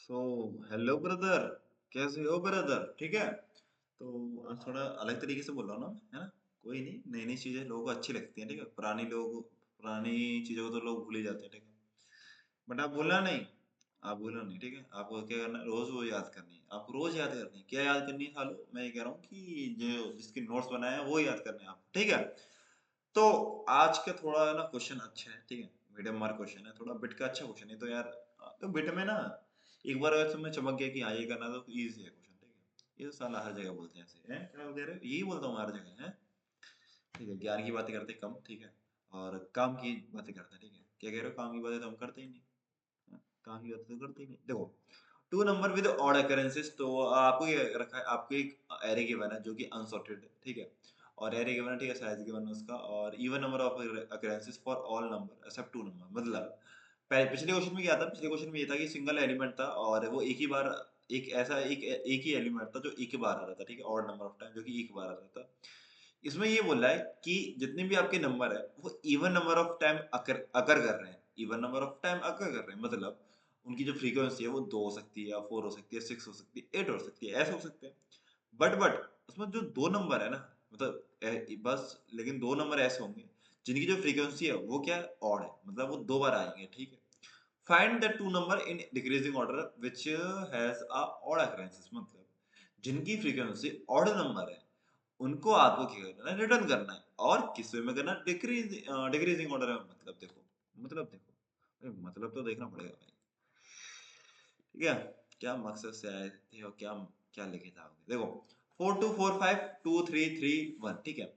So hello brother. कैसे हो brother? ठीक है। तो आज थोड़ा अलग तरीके से बोल रहा हूँ ना, है ना? कोई नहीं, नई नई चीजें लोगों को अच्छी लगती हैं, ठीक है। पुरानी चीजों को तो लोग भूल ही जाते हैं, ठीक है। बट आप भूलना नहीं, आप भूलना नहीं, ठीक है। आपको क्या करना है, रोज वो याद करनी है, आपको रोज याद करनी है। क्या याद करनी है? सालो मैं ये कह रहा हूँ कि जो जिसके नोट्स बनाए हैं वो याद करने हैं आपको, ठीक है। तो आज का थोड़ा ना क्वेश्चन अच्छा है, ठीक है। मीडियम मार्क क्वेश्चन है, थोड़ा बिट का अच्छा क्वेश्चन है तो यार। तो बिट में ना एक बार अगर तुम्हें चमक गया कि हाँ ये करना, तो इजी है क्वेश्चन, ठीक है। ये तो साला हर जगह बोलते हैं ऐसे, हैं? क्या बोल रहे हो? यही बोलता हूँ हर जगह, है। ठीक है, ज्ञान की बातें करते हैं कम, ठीक है। और काम की बातें करते हैं, ठीक है। क्या कह रहे हो? काम की बातें तो हम करते ही नहीं, हाँ, काम की बातें तो करते ही नहीं। देखो, to number with odd occurrences, तो आपको ये रखा है, आपको एक एरे गिवन है जो कि अनसॉर्टेड है, ठीक है। और एरे गिवन है, ठीक है, साइज गिवन है उसका, और even number of occurrences for all number except two number. मतलब पहले पिछले क्वेश्चन में क्या था? पिछले क्वेश्चन में ये था कि सिंगल एलिमेंट था और वो एक ही बार, एक ही एलिमेंट था जो एक ही बार आ रहा था, ठीक है, ऑड नंबर ऑफ टाइम, जो कि एक बार आ रहा था। इसमें ये बोला है कि जितने भी आपके नंबर है वो इवन नंबर ऑफ टाइम अकर अकर कर रहे हैं, इवन नंबर ऑफ टाइम अकर कर रहे हैं। मतलब उनकी जो फ्रीक्वेंसी है वो 2 हो सकती है, या 4 हो सकती है, 6 हो सकती है, 8 हो सकती है, ऐसे हो सकते हैं। बट उसमें जो दो नंबर है ना, मतलब बस, लेकिन दो नंबर ऐसे होंगे जिनकी जो फ्रीक्वेंसी है वो क्या है, ऑड है, मतलब वो दो बार आएंगे, ठीक है। Find the two number in decreasing order which has a odd occurrences. मतलब जिनकी फ्रीक्वेंसी ऑड नंबर है उनको आपको क्या करना है, रिटर्न करना है। और किस वे में करना है? डिक्रीजिंग ऑर्डर में। मतलब देखो भाई, मतलब तो देखना पड़ेगा भाई, ठीक है। क्या मकसद से आए थे और क्या क्या लेके जाओगे? देखो, 42452331, ठीक है।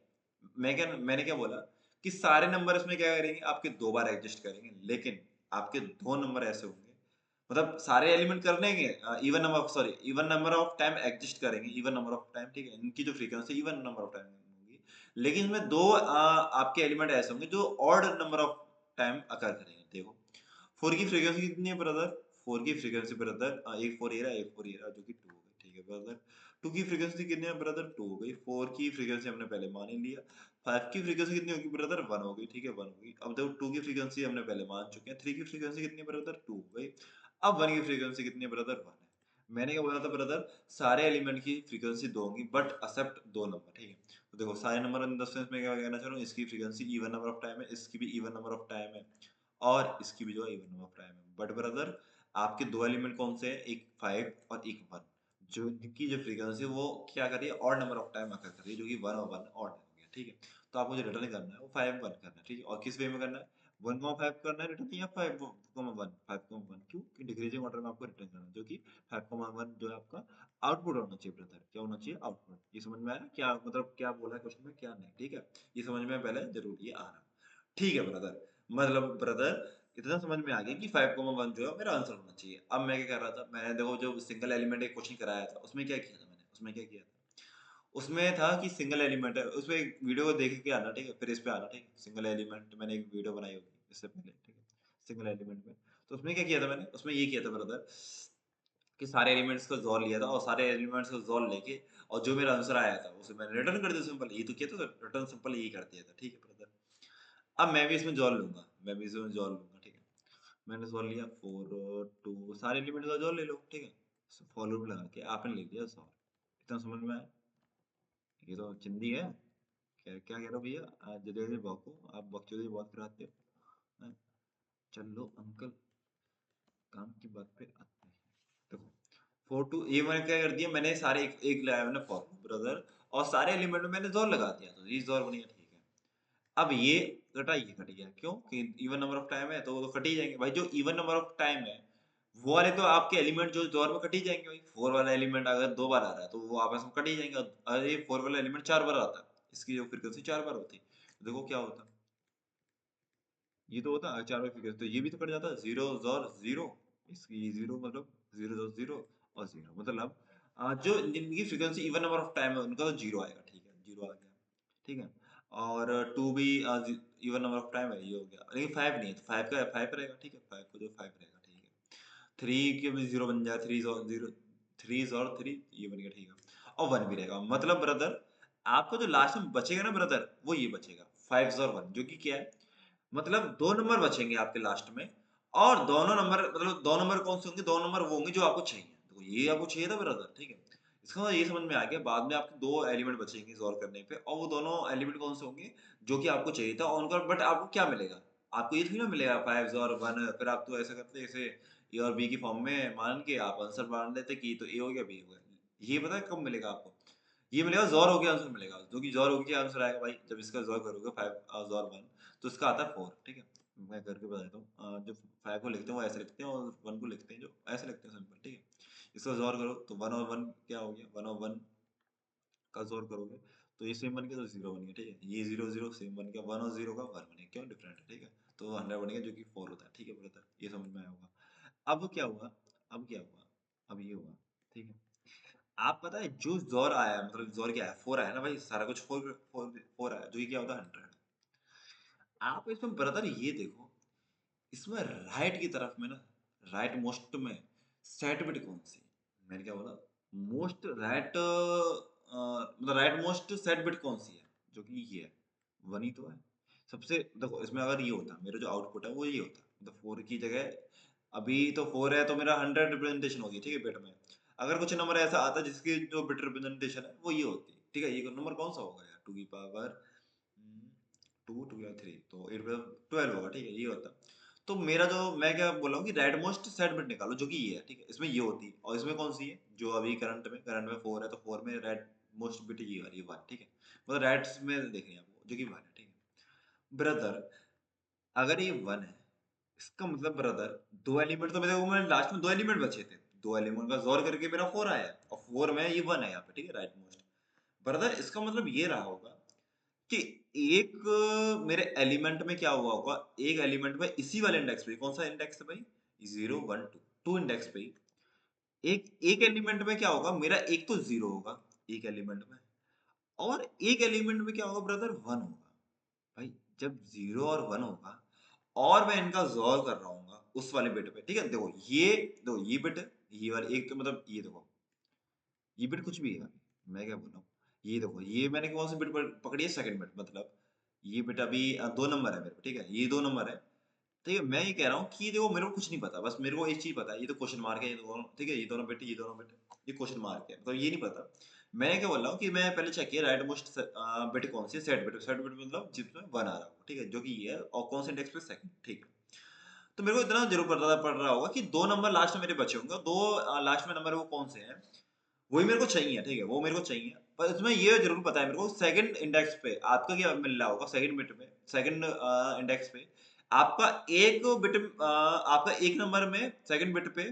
मैंने क्या बोला कि सारे नंबर इसमें क्या करेंगे, आपके दो बार एडजस्ट करेंगे, लेकिन आपके दो नंबर ऐसे होंगे, मतलब सारे एलिमेंट कर लेंगे, even number of time adjust करेंगे, इवन नंबर ऑफ टाइम, ठीक है। इनकी जो frequency even number of time होगी, लेकिन इसमें दो आपके एलिमेंट ऐसे होंगे जो ऑड नंबर ऑफ टाइम अकर करेंगे। देखो, फोर की फ्रीक्वेंसी कितनी है ब्रदर? फोर की फ्रीक्वेंसी ब्रदर, एक फोर ये रहा, एक फोर ये रहा, जो कि टू हो गई, ठीक है ब्रदर। टू की फ्रीक्वेंसी कितनी है ब्रदर? टू हो गई। फोर की फ्रीक्वेंसी हमने पहले मान ही लिया। फाइव की फ्रीक्वेंसी कितनी होगी ब्रदर? वन हो गई, ठीक है, वन हो गई। अब देखो, टू की फ्रीक्वेंसी हमने पहले मान चुके हैं। थ्री की फ्रीक्वेंसी कितनी है ब्रदर? टू हो गई। अब वन की फ्रीक्वेंसी कितनी है ब्रदर? वन है। मैंने क्या बोला था ब्रदर? सारे एलिमेंट की फ्रीक्वेंसी दो होंगी, बट एक्सेप्ट दो नंबर, ठीक है। तो देखो, सारे नंबर इन द सेंस में क्या कहना चाह रहा हूँ, इसकी frequency even number of time है, इसकी भी इवन नंबर ऑफ टाइम है, और इसकी भी जो है इवन नंबर ऑफ टाइम है। बट ब्रदर, आपके दो एलिमेंट कौन से हैं? एक फाइव और एक वन, जो इनकी जो फ्रीक्वेंसी है वो क्या कर रही है, ऑड नंबर ऑफ टाइम अकर कर रही है, जो कि वन और वन ऑड हो गया, ठीक है। तो आपको जो रिटर्न करना है वो फाइव वन करना है, ठीक है। और किस वे में करना है? वन कॉमा फाइव करना है रिटर्न, या five comma one, five comma one, क्यों? कि डिक्रीजिंग ऑर्डर में आपको रिटर्न करना है, जो कि फाइव कॉमा वन जो है आपका आउटपुट होना चाहिए ब्रदर। क्या होना चाहिए? आउटपुट। ये समझ में आया क्या? मतलब क्या बोला है क्वेश्चन में, क्या नहीं, ठीक है। ये समझ में पहले जरूर ये आना, ठीक है ब्रदर। मतलब ब्रदर, इतना समझ में आ गया कि 5,1 जो है मेरा आंसर होना चाहिए। अब मैं क्या कर रहा था, मैंने देखो जो सिंगल एलिमेंट एक क्वेश्चन कराया था, उसमें क्या किया था मैंने? उसमें क्या किया था? उसमें था कि सिंगल एलिमेंट है, उसमें एक वीडियो को देख के आना, ठीक है, फिर इस पे आना, ठीक है। सिंगल एलिमेंट मैंने एक वीडियो बनाई होगी इससे पहले, ठीक है, सिंगल एलिमेंट में। तो उसमें क्या किया था मैंने? उसमें ये किया था ब्रदर कि सारे एलिमेंट्स का जोर लिया था, और सारे एलिमेंट्स का जोर लेके और जो मेरा आंसर आया था उसे मैंने रिटर्न कर दिया सिंपल। ये तो किया था, रिटर्न सिंपल यही कर दिया था, ठीक है ब्रदर। अब मैं भी इसमें जोर लूंगा, मैं भी इसमें जोर लूंगा, ठीक है। मैंने जोर लिया, फोर टू, सारे एलिमेंट का जोर ले लो, ठीक है। फॉर लूप लगा के आपने ले लिया जोर। इतना समझ में आया? ये तो चिंदी है। क्या क्या कह रहे हो भैया? आज जल्दी जल्दी भौंको, आप बकचोदी बहुत कराते हो, हैं? चलो अंकल, काम की बात पे आते हैं। देखो, फोर टू, ये मैंने क्या कर दिया, मैंने सारे एक लगाया मैंने फॉर ब्रदर, और सारे एलिमेंट में मैंने जोर लगा दिया, तो ये जोर बन गया, ठीक है। अब ये कटा, ये कट गया, क्यों? कि इवन नंबर ऑफ टाइम है तो वो तो कट ही जाएंगे भाई। जो इवन नंबर ऑफ टाइम है वो वाले तो आपके एलिमेंट जो दौर में कट ही जाएंगे भाई। फोर वाला एलिमेंट अगर दो बार आ रहा है तो वो आपस में कट ही जाएंगे। अरे फोर वाला एलिमेंट चार बार आता है, इसकी जो फ्रीक्वेंसी चार बार होती है, तो देखो क्या होता। ये तो होता है चार बार फ्रीक्वेंसी, तो ये भी तो कट जाता है, जीरो और जीरो। इसकी जीरो मतलब जीरो और जीरो, और जीरो मतलब जो जिनकी frequency even number of time है उनका तो जीरो आएगा, ठीक है, जीरो आ गया, ठीक है। और टू भी इवन नंबर ऑफ टाइम है, ये हो गया। लेकिन फाइव नहीं है, तो फाइव का फाइव रहेगा, ठीक है, फाइव को जो फाइव रहेगा, ठीक है। थ्री के भी जीरो बन जाए, थ्री और जीरो, थ्री और थ्री, ये बन गया, ठीक है। और वन भी रहेगा, मतलब ब्रदर आपको जो लास्ट में बचेगा ना ब्रदर, वो ये बचेगा, फाइव और वन, जो कि क्या है, मतलब दो नंबर बचेंगे आपके लास्ट में, और दोनों नंबर मतलब 2 नंबर कौन से होंगे? 2 नंबर वो होंगे जो आपको चाहिए। देखो ये आपको चाहिए था ब्रदर, ठीक है? इसका मतलब ये समझ में आ गया बाद में आपके 2 एलिमेंट बचेंगे सॉल्व करने पे और वो दोनों एलिमेंट कौन से होंगे? जो कि आपको चाहिए था और उनका बट आपको क्या मिलेगा? आपको ये थोड़ी ना मिलेगा 5 और 1 फिर आप तो ऐसा करते जैसे ए और बी की फॉर्म में मान के आप आंसर मान लेते कि तो ए हो गया, बी हो गया। ये पता है कब मिलेगा आपको? ये मिलेगा ज़ोर होके आंसर मिलेगा, जो कि ज़ोर होके आंसर आएगा भाई जब इसका ज़ोर करोगे 5 ज़ोर 1 तो इसका आता है 4 ठीक है? मैं करके बता देता हूँ जो 5 को लिखते हैं वो ऐसे लिखते हैं और 1 को लिखते हैं जो ऐसे लिखते हैं सिंपल ठीक है? इसका ज़ोर करो तो 1 और 1 क्या हो गया? 1 और 1 का ज़ोर करोगे तो ये सेम बन गया तो 0 बन गया ठीक है? ये 0 0 सेम बन गया 1 और 0 का 1 बन गया क्यों डिफरेंट है ठीक है? तो 100 बन गया जो कि 4 होता है ठीक है ब्रदर? ये समझ में आया होगा। अब क्या हुआ? अब क्या हुआ? अब ये हुआ ठीक है? आप पता है जो ज़ोर आया मतलब ज़ोर क्या है 4 आया ना भाई सारा कुछ 4 4 4 आया जो कि क्या होता है 100। आप इसमें ब्रदर ये देखो इसमें राइट की तरफ में ना राइट मोस्ट में सेट बिट कौन सी है? मैंने क्या बोला मोस्ट राइट मतलब राइट मोस्ट सेट बिट कौन सी है जो कि ये है 1 ही तो है सबसे देखो इसमें अगर ये होता मेरा जो आउटपुट है वो ये होता मतलब 4 की जगह अभी तो 4 है तो मेरा 100 रिप्रेजेंटेशन होगी ठीक है बिट में अगर कुछ नंबर ऐसा आता जिसकी जो बिट रिप्रेजेंटेशन है वो ये होती ठीक है ये नंबर कौन सा होगा यार 2 की पावर 2 2 या 3 तो 8 12 होगा ठीक है ये होता तो मेरा जो मैं क्या बोल रहा हूँ कि रेड मोस्ट सेट बिट निकालो जो कि ये है ठीक है इसमें ये होती और इसमें कौन सी है जो अभी करंट में 4 है तो 4 में रेड मोस्ट बिट ये वाली 1 ठीक है मतलब रेड में देख रहे हैं आपको जो कि 1 है ठीक है ब्रदर अगर ये 1 है इसका मतलब ब्रदर दो एलिमेंट तो मेरे को मैं लास्ट में दो एलिमेंट बचे थे दो एलिमेंट का जोर करके मेरा 4 आया और 4 में ये 1 है यहाँ पे ठीक है राइट मोस्ट ब्रदर इसका मतलब ये रहा होगा कि एक मेरे एलिमेंट में क्या हुआ होगा एक एलिमेंट में इसी वाले इंडेक्स पे कौन सा इंडेक्स है भाई 0 1 2 टू इंडेक्स पे एक एक एलिमेंट में क्या होगा मेरा एक तो 0 होगा एक एलिमेंट में और एक एलिमेंट में क्या होगा ब्रदर 1 होगा भाई जब 0 और 1 होगा और मैं इनका जोर कर रहा हूँ उस वाले बिट पे ठीक है देखो ये बिट है ये वाले एक तो मतलब ये देखो ये बिट कुछ भी है मैं क्या बोल रहा हूँ ये देखो ये मैंने कौन सी बिट पकड़ी है सेकंड बिट मतलब ये बिट अभी 2 नंबर है मेरे पे ठीक है ये 2 नंबर है ठीक है मैं ये कह रहा हूँ कि देखो मेरे को कुछ नहीं पता बस मेरे को एक चीज पता है ये तो क्वेश्चन मार्क है ये दोनों ठीक है ये दोनों बिट ये क्वेश्चन मार्क है मतलब ये नहीं पता मैं क्या बोल रहा हूँ कि मैं पहले चेक किया राइट मोस्ट बिट कौन सी सेट बिट मतलब जिसमें 1 आ रहा हो ठीक है जो कि ये है और कौन से इंडेक्स पे सेकंड ठीक है तो मेरे को इतना जरूर पड़ रहा होगा कि दो नंबर लास्ट में मेरे बचे होंगे दो लास्ट में नंबर वो कौन से हैं वही मेरे को चाहिए ठीक है वो मेरे को चाहिए पर इसमें ये जरूर पता है मेरे को सेकंड इंडेक्स पे आपका क्या मिल रहा होगा सेकंड बिट में सेकंड इंडेक्स पे आपका एक बिट आपका एक नंबर में सेकंड बिट पे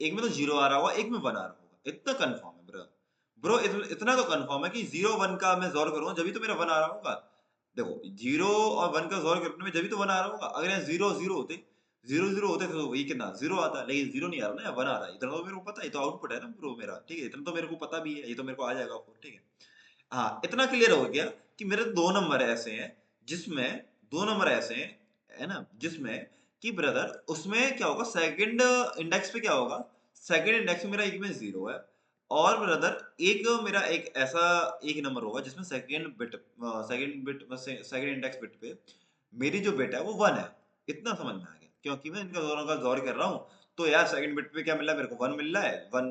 एक में तो जीरो आ रहा होगा एक में वन आ रहा होगा इतना कंफर्म है ब्रो ब्रो इतना तो कंफर्म है कि जीरो वन का मैं जोर करूंगा जब तो मेरा वन आ रहा होगा देखो जीरो और वन का जोर करने में जब तो वन आ रहा होगा अगर यहाँ जीरो जीरो होते जीरो जीरो होते तो ये कितना जीरो आता लेकिन जीरो नहीं आ रहा ना वन आ रहा है इतना तो मेरे को पता है ये तो आउटपुट है ना ब्रो मेरा ठीक है इतना तो मेरे को पता भी है ये तो मेरे को आ जाएगा ठीक है हाँ इतना क्लियर हो गया कि मेरे दो नंबर ऐसे हैं जिसमें दो नंबर ऐसे हैं है ना जिसमें कि ब्रदर उसमें क्या होगा सेकंड इंडेक्स पे क्या होगा सेकंड इंडेक्स में मेरा एक में जीरो है और ब्रदर एक मेरा एक ऐसा एक नंबर होगा जिसमें second bit second index bit पे मेरी जो बिट है वो वन है इतना समझ में आ गया क्योंकि मैं इनका दोनों का जोड़ कर रहा हूँ तो यार सेकंड बिट पे क्या मिल रहा है मेरे को वन मिल रहा है वन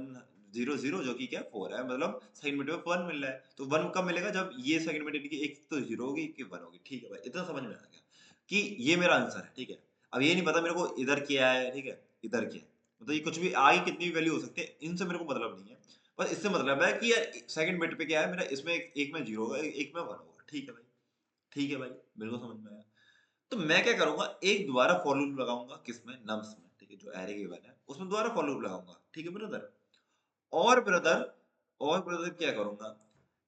जीरो जीरो जो कि क्या फोर है मतलब सेकंड बिट पे वन मिल रहा है तो वन कब मिलेगा जब ये सेकंड बिट की एक तो जीरो होगी एक वन होगी ठीक है भाई इतना समझ में आ गया कि ये मेरा आंसर है ठीक है अब ये नहीं पता मेरे को इधर क्या है ठीक है इधर क्या है मतलब ये कुछ भी आगे कितनी भी वैल्यू हो सकती है इनसे मेरे को मतलब नहीं है बस इससे मतलब है कि यार सेकंड बिट पे क्या है मेरा इसमें एक में जीरो होगा एक में वन होगा ठीक है भाई मेरे को समझ में आया तो मैं क्या करूंगा एक दोबारा फॉर लूप लगाऊंगा किसमें नम्स में ठीक है जो एरे गिवन है उसमें दोबारा फॉर लूप लगाऊंगा ठीक है ब्रदर और ब्रदर और ब्रदर क्या करूंगा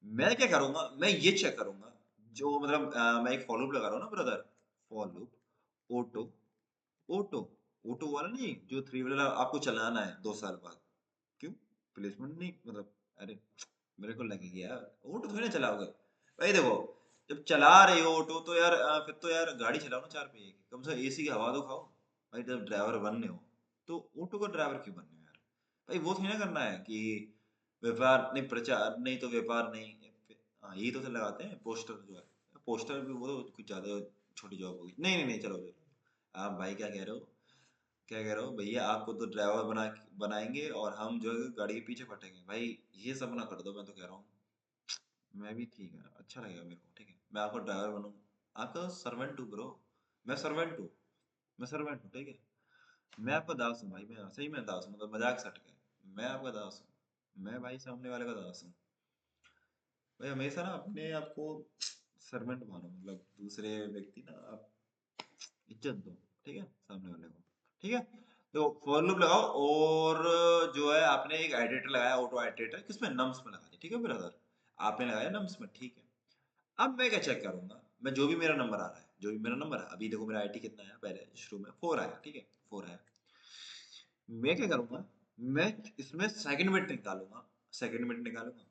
मैं क्या करूंगा मैं ये चेक करूंगा जो मतलब मैं एक फॉर लूप लगा रहा हूँ ना brother for loop auto auto auto वाला नहीं जो थ्री व्हीलर आपको चलाना है 2 साल बाद क्यों प्लेसमेंट नहीं मतलब अरे मेरे को लगेगा यार ऑटो थोड़ी ना चलाओगे भाई देखो जब चला रहे हो ऑटो तो यार फिर तो यार गाड़ी चलाओ ना चार पहिए की कम से कम एसी की हवा तो खाओ भाई जब ड्राइवर बनने हो तो ऑटो का ड्राइवर क्यों बनने हो यार भाई वो थोड़ी ना करना है कि व्यापार नहीं प्रचार नहीं तो व्यापार नहीं हाँ यही तो लगाते हैं पोस्टर जो है पोस्टर भी वो तो कुछ ज्यादा छोटी जॉब होगी नहीं नहीं नहीं चलो चलो आप भाई क्या कह रहे हो क्या कह रहे हो भैया, आपको तो ड्राइवर बनाएंगे और हम जो है गाड़ी के पीछे फटेंगे भाई। ये सब ना कर दो, मैं तो कह रहा हूँ। मैं भी ठीक है, अच्छा लगेगा मेरे को, ठीक है, मैं आपको ड्राइवर बनूंगा, आपका सर्वेंट हूँ ब्रो। मैं सर्वेंट हूँ, मैं सर्वेंट हूँ, ठीक है। मैं आपका दास हूँ भाई, मैं सही में दास हूँ, मतलब मजाक सट के। मैं आपका दास हूँ, मैं भाई सामने वाले का दास हूँ। भाई हमेशा ना अपने आप को सर्वेंट मानो, मतलब दूसरे व्यक्ति ना आप इज्जत दो, ठीक है, सामने वाले को, ठीक है। तो फॉर लूप लगाओ, और जो है आपने एक एडिटर लगाया, ऑटो एडिटर, किसमें, नम्स में लगा दिया, ठीक है ब्रदर। आपने लगाया नम्स में, ठीक है। अब मैं क्या चेक करूंगा, मैं जो भी मेरा नंबर आ रहा है, जो भी मेरा नंबर है, अभी देखो मेरा आईटी कितना आया, पहले शुरू में 4 आया, ठीक है, 4 आया। मैं क्या करूंगा, मैं इसमें सेकंड बिट निकालूंगा, सेकंड बिट निकालूंगा,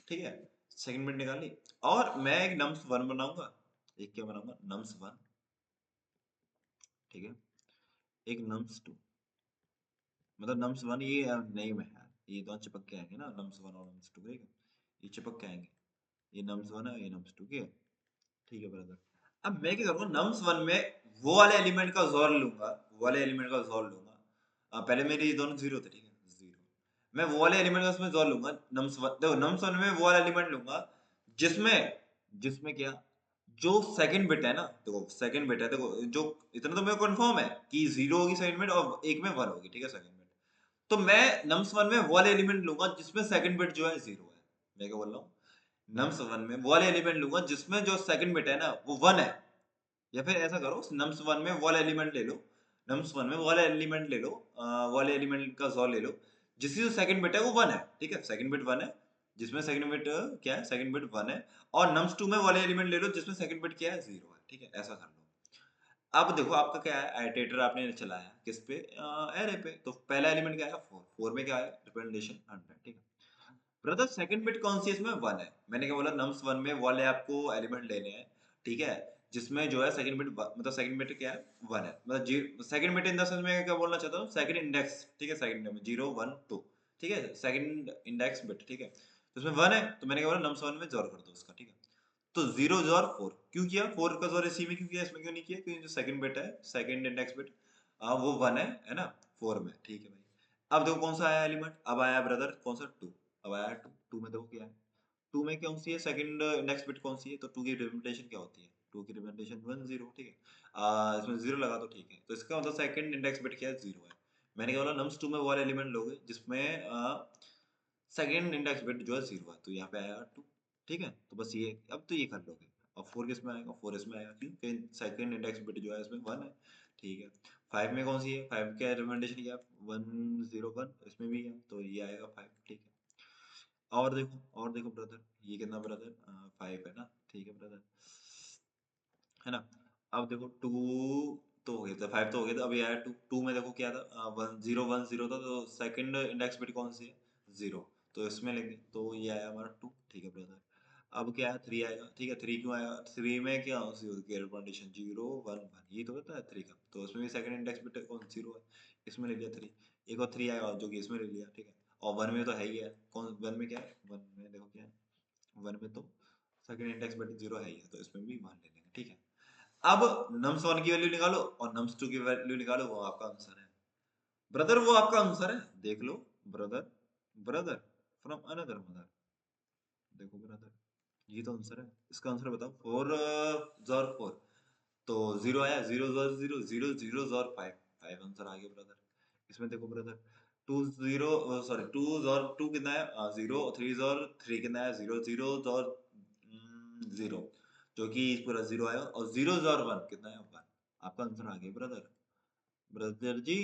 ठीक है। सेकंड बिट निकाली, और मैं एक नम्स वन बनाऊंगा, एक क्या बनाऊंगा, नम्स वन, ठीक है। एक नम्स टू, मतलब नम्स वन ये नेम है, ये दोनों चिपक के आएंगे ना, नम्स वन और नम्स टू, ठीक है, ये चिपक के आएंगे। ये नम्स वन है, ये नम्स टू, ठीक है ब्रदर। अब मैं क्या करूंगा, नम्स वन में वो वाले एलिमेंट का जोर लूंगा, वो वाले एलिमेंट का जोर लूंगा। पहले मेरे ये दोनों जीरो थे, ठीक है, जीरो। मैं वो वाले एलिमेंट का उसमें जोर लूंगा, नम्स वन, देखो नम्स वन में वो वाला एलिमेंट लूंगा जिसमें, जिसमें क्या, जो सेकंड बिट है ना, देखो सेकंड बिट है, देखो जो, इतना तो मेरे को कंफर्म है कि जीरो होगी सेकंड बिट और एक में वन होगी, ठीक है, सेकंड बिट। तो मैं नम्स वन में वो वाले एलिमेंट लूंगा जिसमें सेकंड बिट जो है जीरो है। मैं क्या बोल रहा हूँ, नम्स वन में वो वाले एलिमेंट लूंगा जिसमें जो सेकंड बिट है ना वो वन है। या फिर ऐसा करो, नम्स वन में वो वाला एलिमेंट ले लो, नम्स वन में वो वाला एलिमेंट ले लो, वो वाले एलिमेंट का जोर ले लो जिसकी जो सेकंड बिट है वो वन है, ठीक है, सेकंड बिट वन है, जिसमें सेकंड बिट क्या है, सेकंड बिट वन है। और नम्स टू में वाले एलिमेंट ले लो जिसमें सेकंड बिट क्या है, जीरो है, ठीक है, ऐसा कर लो। अब देखो आपका क्या है, आइटरेटर आपने चलाया किस पे, एरे पे, तो पहला एलिमेंट क्या है, फोर, फोर में क्या है, रिप्रेजेंटेशन 100, ठीक है। ब्रदर सेकंड बिट कौन सी है इसमें, वन है। मैंने क्या बोला, नम्स वन में वाले आपको एलिमेंट लेने हैं, ठीक है, जिसमें जो है सेकंड बिट, मतलब सेकंड बिट क्या है, वन है, मतलब second bit in the sense में क्या बोलना चाहता हूँ, सेकंड इंडेक्स, ठीक है, सेकंड में जीरो वन टू, ठीक है, सेकंड इंडेक्स बिट, ठीक है, तो उसमें वन है, तो मैंने क्या बोला, नम्स वन में जोर कर दो उसका, ठीक है। तो जीरो जोर फोर, क्यों किया, फोर का जोर इसी में क्यों किया, इसमें क्यों नहीं किया, क्योंकि जो सेकंड बिट है, सेकंड इंडेक्स बिट, वो वन है ना, फोर में, ठीक है भाई। अब देखो कौन सा आया एलिमेंट, अब आया ब्रदर कौन सा, टू। अब आया टू, टू में देखो क्या है, टू में कौन सी है, सेकंड इंडेक्स बिट कौन सी है, तो टू की रिप्रेजेंटेशन क्या होती है, टू की रिप्रेजेंटेशन वन जीरो, ठीक है। इसमें जीरो लगा दो, ठीक है, तो इसका मतलब सेकंड इंडेक्स बिट क्या है, जीरो है। मैंने क्या बोला, नम्स टू में वो वाले एलिमेंट लोगे जिसमें सेकंड इंडेक्स बिट जो है जीरो है, तो यहाँ पे आएगा टू, ठीक है, तो बस ये, अब तो ये कर लोगे। और फोर किस में आएगा, फोर इसमें आएगा, क्यों, सेकंड इंडेक्स बिट जो है इसमें वन है, ठीक है। फाइव में कौन सी है, फाइव का रिप्रेजेंटेशन क्या है, वन जीरो वन, इसमें भी है, तो ये आएगा फाइव, ठीक है। और देखो, और देखो ब्रदर, ये कितना ब्रदर, फाइव है ना, ठीक है ब्रदर, है ना। अब देखो टू तो हो गया था, फाइव तो हो गया था, अभी आया टू, टू में देखो क्या था, वन जीरो वन जीरो था, तो सेकंड इंडेक्स बिट कौन सी है, जीरो, तो इसमें लेंगे, तो ये आया हमारा टू, ठीक है ब्रदर। अब क्या है, थ्री आएगा, ठीक है, थ्री क्यों आएगा, थ्री में क्या सी होती है कंडीशन, जीरो वन वन, ये तो होता है थ्री का, तो उसमें भी सेकंड इंडेक्स बिट कौन, जीरो है, इसमें ले लिया थ्री। एक और थ्री आएगा जो कि इसमें ले लिया, ठीक है। और वन में तो है ही है, कौन वन में क्या है, वन में देखो क्या है, वन में तो सेकंड इंडेक्स बिट जीरो है ही है, तो इसमें भी वन ले लेंगे, ठीक है। अब नम्स वन की वैल्यू निकालो और नम्स टू की वैल्यू निकालो, वो आपका आंसर है ब्रदर, वो आपका आंसर है, देख लो brother, brother from another mother, देखो ब्रदर, ये तो आंसर है, इसका आंसर बताओ, फोर जोर फोर, तो जीरो आया, जीरो जोर जीरो, जीरो जीरो जोर फाइव, फाइव आंसर आ गया ब्रदर। इसमें देखो brother, two zero, sorry two जोर टू कितना है, जीरो, थ्री जोर थ्री कितना है, जीरो, जीरो जोर जीरो, जो कि पूरा जीरो आया, और जीरो जोर वन कितना है, वन। आपका आंसर आ गया ब्रदर, ब्रदर जी,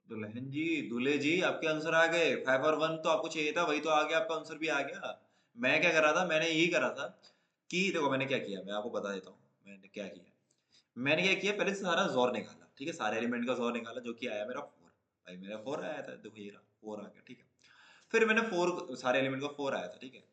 दुल्हन जी, दूल्हे जी, आपके आंसर आ गए, फाइव और वन तो आपको चाहिए था, वही तो आ गया, आपका आंसर भी आ गया। मैं क्या कर रहा था, मैंने यही करा था कि देखो मैंने क्या किया, मैं आपको बता देता हूँ मैंने क्या किया। मैंने क्या किया, पहले से सारा जोर निकाला, ठीक है, सारे एलिमेंट का जोर निकाला, जो कि आया मेरा फोर, भाई मेरा फोर आया था, देखो ये रहा फोर आ गया, ठीक है। फिर मैंने फोर, सारे एलिमेंट का फोर आया था, ठीक है।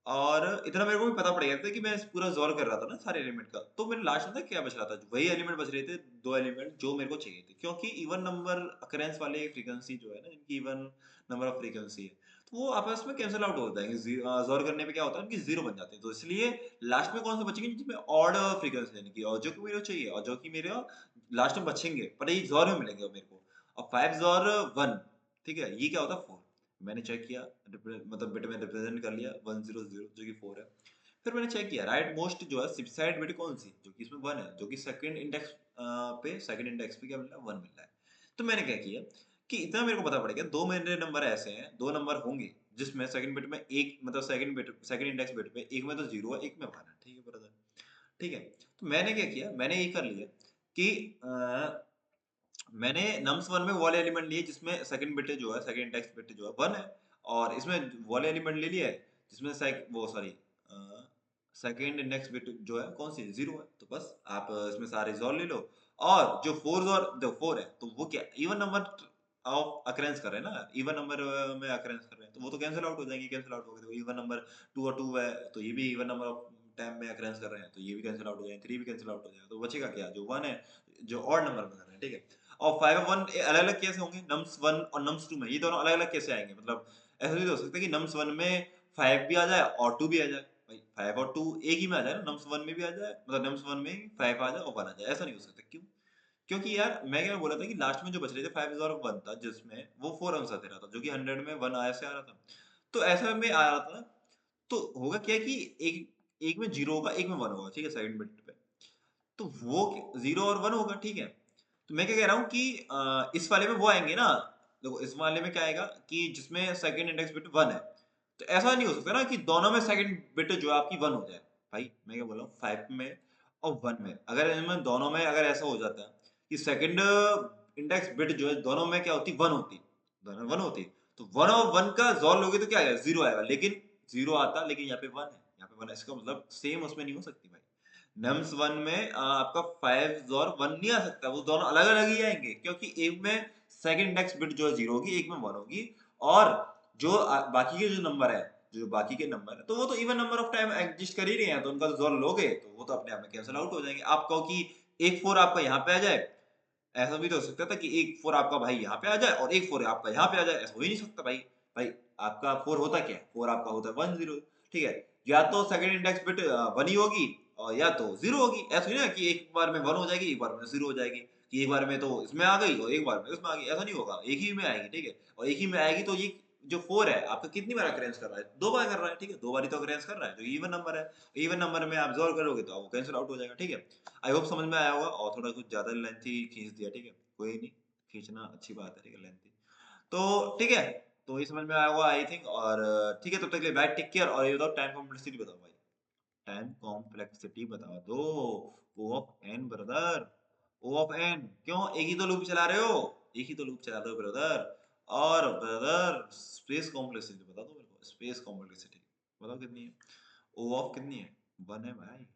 और इतना मेरे को भी पता पड़ गया था कि मैं पूरा सॉल्व कर रहा था ना सारे एलिमेंट का, तो मेरे लास्ट में तक क्या बच रहा था, वही एलिमेंट बच रहे थे, दो एलिमेंट जो मेरे को चाहिए थे, क्योंकि इवन नंबर अकरेंस वाले फ्रीक्वेंसी जो है ना, जिनकी इवन नंबर ऑफ फ्रीक्वेंसी है, तो वो आपस में कैंसिल आउट होता है, सॉल्व करने पे क्या होता है, उनकी जीरो बन जाते हैं, तो इसलिए लास्ट में कौन से बचेंगे जिसमें ऑड फ्रीक्वेंसी लेने की, और जो कि मेरे को चाहिए, और जो कि मेरे लास्ट में बचेंगे पर ये जोर में मिलेंगे मेरे को। और 5 जोर 1, ठीक है, ये क्या होता है 4। मैंने चेक किया, मतलब बिट में रिप्रेजेंट कर लिया 100 जो कि 4 है। फिर मैंने चेक किया राइट मोस्ट जो है सिपसाइड बिट कौन सी, जो कि इसमें 1 है, जो कि सेकंड इंडेक्स सेकंड इंडेक्स पे क्या मिल रहा है 1 मिल रहा है। तो मैंने क्या किया कि इतना मेरे को पता पड़ गया, दो मेरे नंबर ऐसे हैं, दो नंबर होंगे जिसमें सेकंड बिट में एक, मतलब सेकंड इंडेक्स बिट पे एक में तो 0 है, एक में 1 है, ठीक है ब्रदर। ठीक है, तो मैंने क्या किया, मैंने ये कर लिया कि मैंने nums1 में वो वाले एलिमेंट लिए जिसमें सेकंड बिट जो है, सेकंड इंडेक्स बिट जो है 1 है, और इसमें वो वाले एलिमेंट ले लिया है जिसमें वो सॉरी सेकंड इंडेक्स बिट जो है कौन सी 0 है। तो बस आप इसमें सारे रिजॉल्व ले लो। और जो 4 और जो 4 है तो वो क्या इवन नंबर ऑफ अकरेंस कर रहे हैं ना, इवन नंबर में अकरेंस कर रहे हैं, तो वो तो कैंसिल आउट हो जाएंगे, कैंसिल आउट हो गए। तो इवन नंबर 2 और 2 है, तो ये भी इवन नंबर ऑफ टाइम में अकरेंस कर रहे हैं, तो ये भी कैंसिल आउट हो जाएंगे, 3 भी कैंसिल आउट हो जाएगा, तो बचेगा क्या, जो 1 है जो ऑड नंबर में कर रहे हैं, ठीक है। और 5 और 1 अलग अलग कैसे होंगे, नम्स 1 और नम्स 2 में, ये दोनों अलग अलग कैसे आएंगे, मतलब ऐसा भी तो हो सकता है कि नम्स 1 में 5 भी आ जाए और 2 भी आ जाए। भाई 5 और 2 एक ही में आ जाए ना, नम्स 1 में भी आ जाए, मतलब नम्स 1 में 5 आ जाए और 1 आ जाए, ऐसा नहीं हो सकता। क्यों? क्योंकि यार मैं क्या बोला था कि लास्ट में जो बच रहे थे 5 और 1 था, जिसमें वो 4 आंसर दे रहा था, जो कि 100 में 1 आया से आ रहा था। तो ऐसा में आ रहा था, तो होगा क्या कि एक एक में 0 होगा, एक में 1 होगा, ठीक है, सेकंड बिट पे। तो वो 0 और 1 होगा, ठीक है। तो मैं क्या कह रहा हूँ कि इस वाले में वो आएंगे ना, देखो इस वाले में क्या आएगा कि जिसमें सेकंड इंडेक्स बिट 1 है, तो ऐसा नहीं हो सकता ना कि दोनों में सेकंड बिट जो है आपकी 1 हो जाए। भाई मैं क्या बोल रहा हूँ, 5 में और 1 में, अगर इनमें दोनों में अगर ऐसा हो जाता है कि सेकंड इंडेक्स बिट जो है दोनों में क्या होती, 1 होती, दोनों 1 होती, तो 1 और 1 का जोड़ लोगे तो क्या आएगा, 0 आएगा। लेकिन 0 आता, लेकिन यहाँ पे 1 है, यहाँ पे 1 है, इसका मतलब सेम उसमें नहीं हो सकती भाई। नम्स 1 में आपका 5 और 1 नहीं आ सकता, वो दोनों अलग अलग ही आएंगे, क्योंकि एक में सेकंड इंडेक्स बिट जो है 0 होगी, एक में 1 होगी। और जो बाकी के जो नंबर है, जो बाकी के नंबर है, तो वो तो even number of time exist कर ही रहे हैं, तो उनका जोड़ लोगे तो वो तो अपने आप में कैंसिल आउट हो जाएंगे। आप कहो कि एक 4 आपका यहाँ पे आ जाए, ऐसा भी तो हो सकता था कि एक 4 आपका भाई यहाँ पे आ जाए और एक 4 आपका यहाँ पे आ जाए, ऐसा हो ही नहीं सकता भाई। भाई आपका 4 होता क्या है, 4 आपका होता है 1 0, ठीक है। या तो सेकंड इंडेक्स बिट 1 ही होगी और या तो 0 होगी। ऐसा नहीं ना कि एक बार में 1 हो जाएगी, एक बार में 0 हो जाएगी, कि एक बार में तो इसमें आ गई और एक बार में इसमें आ गई, ऐसा नहीं होगा, एक ही में आएगी, ठीक है। और एक ही में आएगी तो ये जो 4 है आपका कितनी बार अकरेंस कर रहा है, 2 बार कर रहा है, ठीक है, 2 बार ही तो अकरेंस कर रहा है, जो इवन नंबर है। इवन नंबर में आप जोड़ करोगे तो वो कैंसिल आउट हो जाएगा, ठीक है। आई होप समझ में आया होगा, और थोड़ा कुछ ज्यादा लेंथी खींच दिया, ठीक है, कोई नहीं, खींचना अच्छी बात है, ठीक है, लेंथी। तो ठीक है, तो ये समझ में आया होगा आई थिंक। और ठीक है, तब तक के लिए बाय, टेक केयर। और ये बताओ टाइम कॉम्प्लेक्सिटी बताओ भाई, टाइम कॉम्प्लेक्सिटी बता दो। O of N brother, O of N, क्यों एक ही तो लूप चला रहे हो, एक ही तो लूप चला रहे हो ब्रदर। और ब्रदर स्पेस कॉम्प्लेक्सिटी बता दो मेरे को, स्पेस कॉम्प्लेक्सिटी बताओ कितनी है। ओ ऑफ कितनी है, 1 है भाई,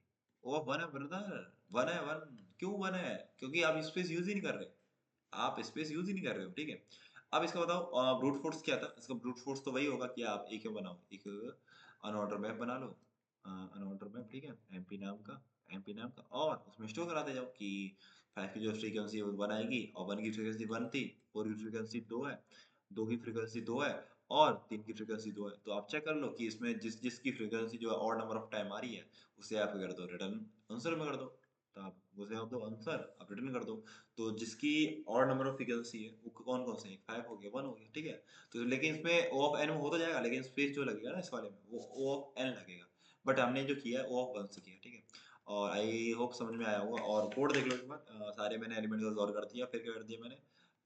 ओ ऑफ 1 है ब्रदर, 1 है 1। क्यों 1 है, क्योंकि आप स्पेस यूज ही नहीं कर रहे, आप स्पेस यूज ही नहीं कर रहे हो, ठीक है। अब इसका बताओ ब्रूट फोर्स क्या था, इसका ब्रूट फोर्स तो वही होगा कि आप एक बनाओ, एक अनऑर्डर मैप बना लो, अनऑर्डर मैप, ठीक है, एमपी नाम का, और उसमें स्टोर कराते जाओ कि 5 की जो फ्रीक्वेंसी है वो 1 आएगी, और 1 की फ्रीक्वेंसी 1 थी, 4 की फ्रीक्वेंसी 2 है, 2 की फ्रीक्वेंसी 2 है, और 3 की फ्रीक्वेंसी 2 है। तो आप चेक कर लो कि इसमें जिस जिसकी फ्रीक्वेंसी जो है ऑड नंबर ऑफ टाइम आ रही है, उसे आप कर दो रिटर्न आंसर में कर दो। तो आप उसे आप दो आंसर, आप रिटर्न कर दो। तो जिसकी और नंबर ऑफ फ्रीक्वेंसी है वो कौन कौन से हैं, 5 हो गया, 1 हो गया, ठीक है। तो लेकिन इसमें ओ ऑफ एन हो तो जाएगा, लेकिन स्पेस जो लगेगा ना इस वाले में वो ओ ऑफ एन लगेगा। बट हमने जो किया है ओ ऑफ 1 से किया, ठीक है। और आई होप समझ में आया होगा। और कोड देख लो एक बार, सारे मैंने एलिमेंट का सॉल्व कर दिया। फिर क्या कर दिया मैंने,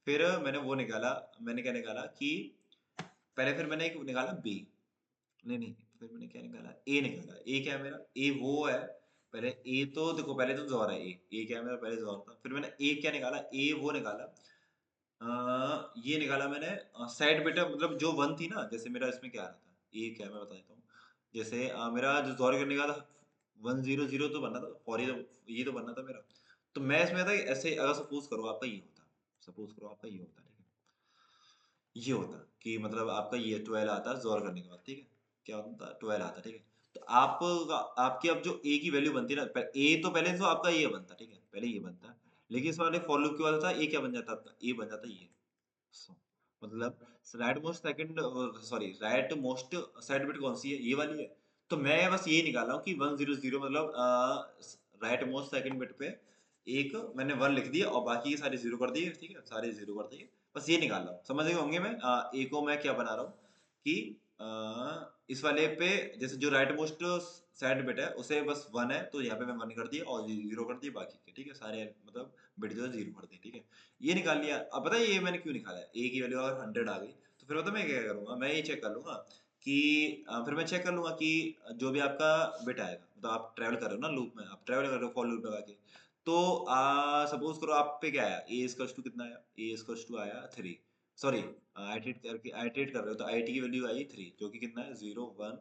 फिर मैंने वो निकाला, मैंने क्या निकाला कि पहले फिर मैंने एक निकाला बी, नहीं नहीं, फिर मैंने क्या निकाला, ए निकाला। ए क्या है मेरा, ए वो है, पहले ए तो देखो, पहले तो जोर है, ए क्या है मेरा, पहले जोर था। फिर मैंने ए क्या निकाला, ए वो निकाला, ये निकाला मैंने सेट बेटा, मतलब जो 1 थी ना, जैसे मेरा इसमें क्या आ रहा था, ए क्या है मैं बता देता हूँ। जैसे मेरा जो जोर करने का था 100 तो बनना था, और ये तो बनना था मेरा। तो मैं इसमें था कि ऐसे अगर सपोज करो आपका ये होता, सपोज करो आपका ये होता, ठीक है, ये होता कि मतलब आपका ये 12 आता जोर करने के बाद, ठीक है, क्या होता 12 आता, ठीक है। तो आप आपकी अब जो ए की वैल्यू बनती है ना, ए तो पहले तो आपका ये बनता, ठीक है, पहले ये बनता। लेकिन इस वाले फॉर लूप के बाद था ए क्या बन जाता आपका, ए बन जाता ये। So, मतलब right most second, sorry right most side bit कौन सी है, ये वाली है। तो मैं बस ये निकाला हूँ कि 100 मतलब राइट मोस्ट सेकंड बिट पे एक मैंने 1 लिख दिया और बाकी के सारे 0 कर दिए, ठीक है? सारे 0 कर दिए। बस ये निकाल रहा हूँ। समझ गए होंगे मैं ए को मैं क्या बना रहा हूँ कि इस वाले पे जैसे जो राइट मोस्ट साइड बिट है उसे बस 1 है तो यहाँ पे मैं 1 कर दिया और 0 कर दिया बाकी के, ठीक है? सारे मतलब बिट जो है 0 कर दिए, ठीक है? ये निकाल लिया। अब पता है ये मैंने क्यों निकाला है? ए की वैल्यू अगर 100 आ गई तो फिर पता है मैं क्या करूँगा? मैं ये चेक कर लूँगा कि फिर मैं चेक कर लूँगा कि जो भी आपका बिट आएगा मतलब आप ट्रैवल कर रहे हो ना लूप में, आप ट्रैवल कर रहे हो फॉर लूप लगा के। तो सपोज करो आप पे क्या आया ए इक्वल्स टू कितना आया ए इक्वल्स टू आया 3 सॉरी आइटरेट कर रहे हो तो आई टी की वैल्यू आई 3 जो कि कितना है 0 1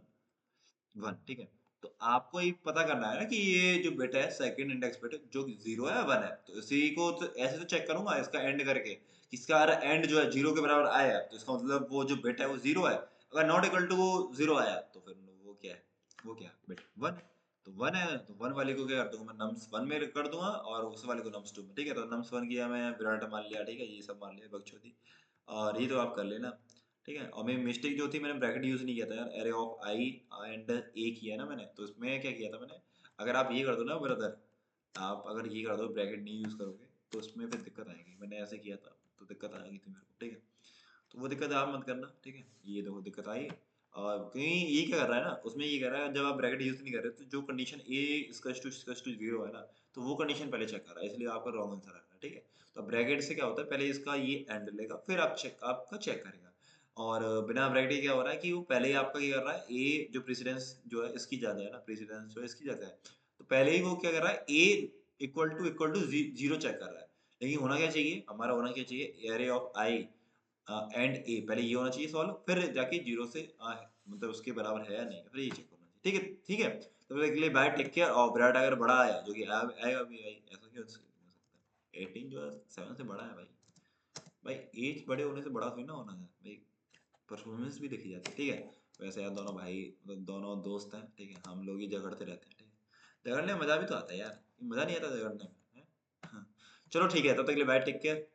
1 ठीक है। तो आपको ये पता करना है ना कि ये जो बिट है सेकंड इंडेक्स बिट जो 0 है 1 है तो इसी को तो ऐसे तो चेक करूंगा इसका एंड करके कि इसका एंड जो है 0 के बराबर आया तो इसका मतलब वो जो बिट है वो 0 है। अगर नॉट इक्वल टू 0 आया तो फिर वो क्या है वो क्या बिट 1 तो 1 है तो 1 वाले को क्या कर दूंगा मैं नम्स 1 में कर दूंगा और उस वाले को नम्स 2 में, ठीक है? तो नम्स 1 किया मैं विराट मान लिया, ठीक है? ये सब मान लिया बकचोदी और ये तो आप कर लेना, ठीक है? और मेरी मिस्टेक जो थी मैंने ब्रैकेट यूज नहीं किया था यार, एरे ऑफ आई एंड ए किया ना मैंने तो इसमें क्या किया था मैंने अगर आप ये कर दो ना ब्रदर आप अगर ये कर दो ब्रैकेट नहीं यूज करोगे तो उसमें फिर दिक्कत आएगी। मैंने ऐसे किया था तो दिक्कत आएगी थी मेरे को, ठीक है? तो वो दिक्कत आप मत करना, ठीक है? ये देखो दिक्कत आई और कहीं ये क्या कर रहा है ना उसमें ये कह रहा है जब आप ब्रैकेट यूज नहीं कर रहे तो जो कंडीशन ए इसकस टू 0 है ना तो वो कंडीशन पहले चेक कर रहा है इसलिए आपका रॉन्ग आंसर आ रहा है, ठीक है? तो ब्रैकेट से क्या होता है पहले इसका ये एंड लेगा फिर आप चेक आपका चेक करेगा और बिना ब्रैकेट के क्या हो रहा है कि वो पहले ही आपका क्या कर रहा है ए जो प्रेसिडेंस जो है इसकी ज्यादा है ना प्रेसिडेंस जो है इसकी ज्यादा है तो पहले ही वो क्या कर रहा है ए इक्वल टू 0 चेक कर रहा है। लेकिन होना क्या चाहिए हमारा होना क्या चाहिए एरे ऑफ आई एंड ए पहले ये होना चाहिए सॉल्व फिर जाके 0 से मतलब उसके बराबर है या नहीं फिर ये चेक करना चाहिए, ठीक है? ठीक है तो फिर के लिए बाय टेक केयर और विराट अगर बड़ा आया जो कि आएगा भी भाई ऐसा क्यों हो सकता है 18 जो है 7 से बड़ा है भाई। भाई एज बड़े होने से बड़ा थोड़ी ना होना है भाई परफॉर्मेंस भी देखी जाती है, ठीक है? वैसे यार दोनों भाई मतलब दोनों दोस्त हैं, ठीक है? हम लोग ही झगड़ते रहते हैं, ठीक है? झगड़ने में मजा भी तो आता है यार, मजा नहीं आता झगड़ने में हैं? हाँ। चलो ठीक है तब तक के लिए बाय टेक केयर।